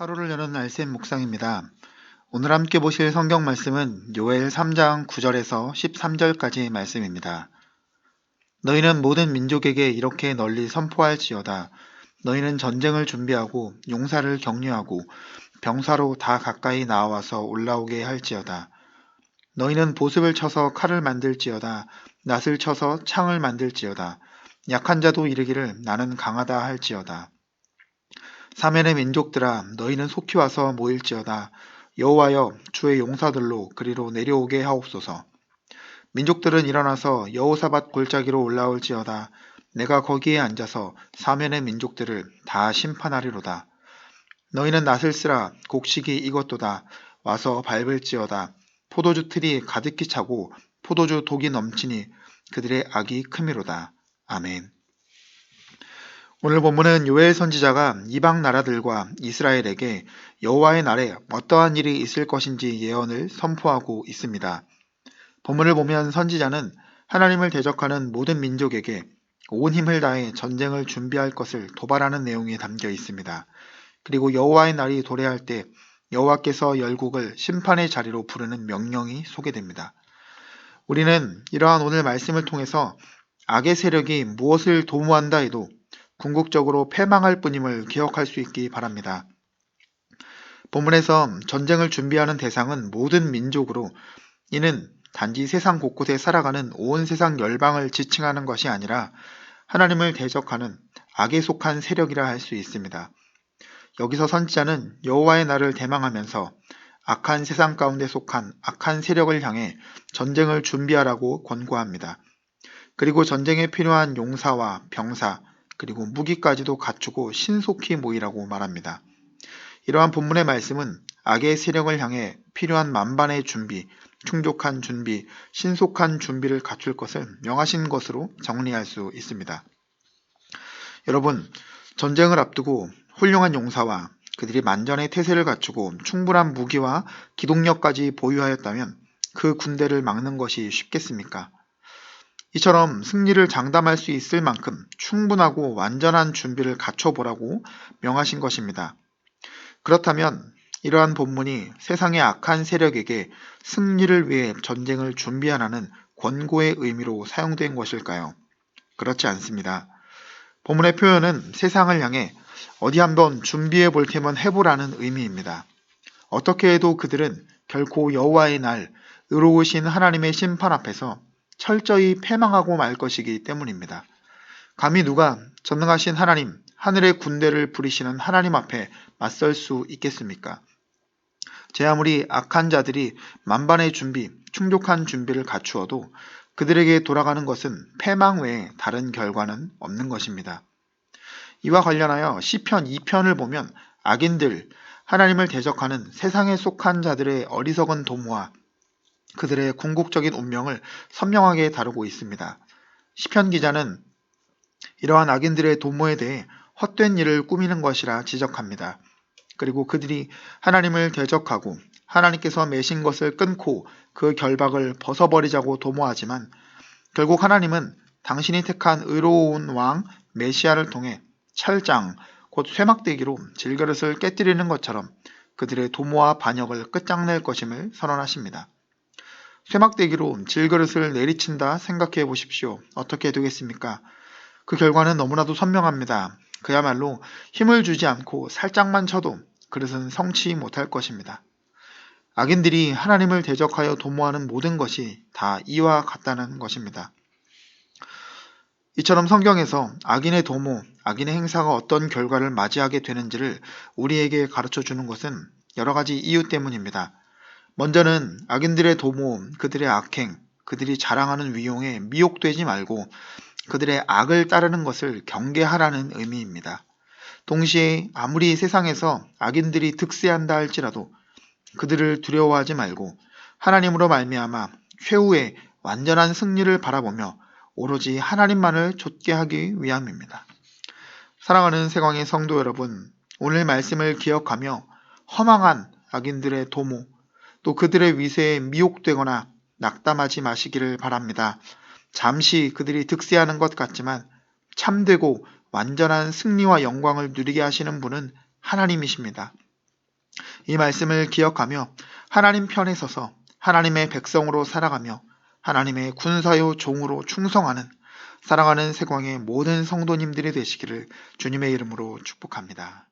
하루를 여는 날샘 묵상입니다. 오늘 함께 보실 성경 말씀은 요엘 3장 9절에서 13절까지의 말씀입니다. 너희는 모든 민족에게 이렇게 널리 선포할지어다. 너희는 전쟁을 준비하고 용사를 격려하고 병사로 다 가까이 나와서 올라오게 할지어다. 너희는 보습을 쳐서 칼을 만들지어다. 낫을 쳐서 창을 만들지어다. 약한 자도 이르기를 나는 강하다 할지어다. 사면의 민족들아 너희는 속히 와서 모일지어다. 여호와여 주의 용사들로 그리로 내려오게 하옵소서. 민족들은 일어나서 여호사밧 골짜기로 올라올지어다. 내가 거기에 앉아서 사면의 민족들을 다 심판하리로다. 너희는 낫을 쓰라. 곡식이 익었도다. 와서 밟을지어다. 포도주 틀이 가득히 차고 포도주 독이 넘치니 그들의 악이 크미로다. 아멘. 오늘 본문은 요엘 선지자가 이방 나라들과 이스라엘에게 여호와의 날에 어떠한 일이 있을 것인지 예언을 선포하고 있습니다. 본문을 보면 선지자는 하나님을 대적하는 모든 민족에게 온 힘을 다해 전쟁을 준비할 것을 도발하는 내용이 담겨 있습니다. 그리고 여호와의 날이 도래할 때 여호와께서 열국을 심판의 자리로 부르는 명령이 소개됩니다. 우리는 이러한 오늘 말씀을 통해서 악의 세력이 무엇을 도모한다 해도 궁극적으로 패망할 뿐임을 기억할 수 있기 바랍니다. 본문에서 전쟁을 준비하는 대상은 모든 민족으로 이는 단지 세상 곳곳에 살아가는 온 세상 열방을 지칭하는 것이 아니라 하나님을 대적하는 악에 속한 세력이라 할 수 있습니다. 여기서 선지자는 여호와의 날을 대망하면서 악한 세상 가운데 속한 악한 세력을 향해 전쟁을 준비하라고 권고합니다. 그리고 전쟁에 필요한 용사와 병사, 그리고 무기까지도 갖추고 신속히 모이라고 말합니다. 이러한 본문의 말씀은 악의 세력을 향해 필요한 만반의 준비, 충족한 준비, 신속한 준비를 갖출 것을 명하신 것으로 정리할 수 있습니다. 여러분, 전쟁을 앞두고 훌륭한 용사와 그들이 만전의 태세를 갖추고 충분한 무기와 기동력까지 보유하였다면 그 군대를 막는 것이 쉽겠습니까? 이처럼 승리를 장담할 수 있을 만큼 충분하고 완전한 준비를 갖춰보라고 명하신 것입니다. 그렇다면 이러한 본문이 세상의 악한 세력에게 승리를 위해 전쟁을 준비하라는 권고의 의미로 사용된 것일까요? 그렇지 않습니다. 본문의 표현은 세상을 향해 어디 한번 준비해 볼 테면 해보라는 의미입니다. 어떻게 해도 그들은 결코 여호와의 날, 의로우신 하나님의 심판 앞에서 철저히 패망하고 말 것이기 때문입니다. 감히 누가 전능하신 하나님, 하늘의 군대를 부리시는 하나님 앞에 맞설 수 있겠습니까? 제 아무리 악한 자들이 만반의 준비, 충족한 준비를 갖추어도 그들에게 돌아가는 것은 패망 외에 다른 결과는 없는 것입니다. 이와 관련하여 시편 2편을 보면 악인들, 하나님을 대적하는 세상에 속한 자들의 어리석은 도모와 그들의 궁극적인 운명을 선명하게 다루고 있습니다. 시편 기자는 이러한 악인들의 도모에 대해 헛된 일을 꾸미는 것이라 지적합니다. 그리고 그들이 하나님을 대적하고 하나님께서 매신 것을 끊고 그 결박을 벗어버리자고 도모하지만 결국 하나님은 당신이 택한 의로운 왕 메시아를 통해 철장, 곧 쇠막대기로 질그릇을 깨뜨리는 것처럼 그들의 도모와 반역을 끝장낼 것임을 선언하십니다. 쇠막대기로 질그릇을 내리친다 생각해 보십시오. 어떻게 되겠습니까? 그 결과는 너무나도 선명합니다. 그야말로 힘을 주지 않고 살짝만 쳐도 그릇은 성치 못할 것입니다. 악인들이 하나님을 대적하여 도모하는 모든 것이 다 이와 같다는 것입니다. 이처럼 성경에서 악인의 도모, 악인의 행사가 어떤 결과를 맞이하게 되는지를 우리에게 가르쳐 주는 것은 여러 가지 이유 때문입니다. 먼저는 악인들의 도모, 그들의 악행, 그들이 자랑하는 위용에 미혹되지 말고 그들의 악을 따르는 것을 경계하라는 의미입니다. 동시에 아무리 세상에서 악인들이 득세한다 할지라도 그들을 두려워하지 말고 하나님으로 말미암아 최후의 완전한 승리를 바라보며 오로지 하나님만을 좇게 하기 위함입니다. 사랑하는 세광의 성도 여러분, 오늘 말씀을 기억하며 허망한 악인들의 도모, 또 그들의 위세에 미혹되거나 낙담하지 마시기를 바랍니다. 잠시 그들이 득세하는 것 같지만 참되고 완전한 승리와 영광을 누리게 하시는 분은 하나님이십니다. 이 말씀을 기억하며 하나님 편에 서서 하나님의 백성으로 살아가며 하나님의 군사요 종으로 충성하는 사랑하는 세광의 모든 성도님들이 되시기를 주님의 이름으로 축복합니다.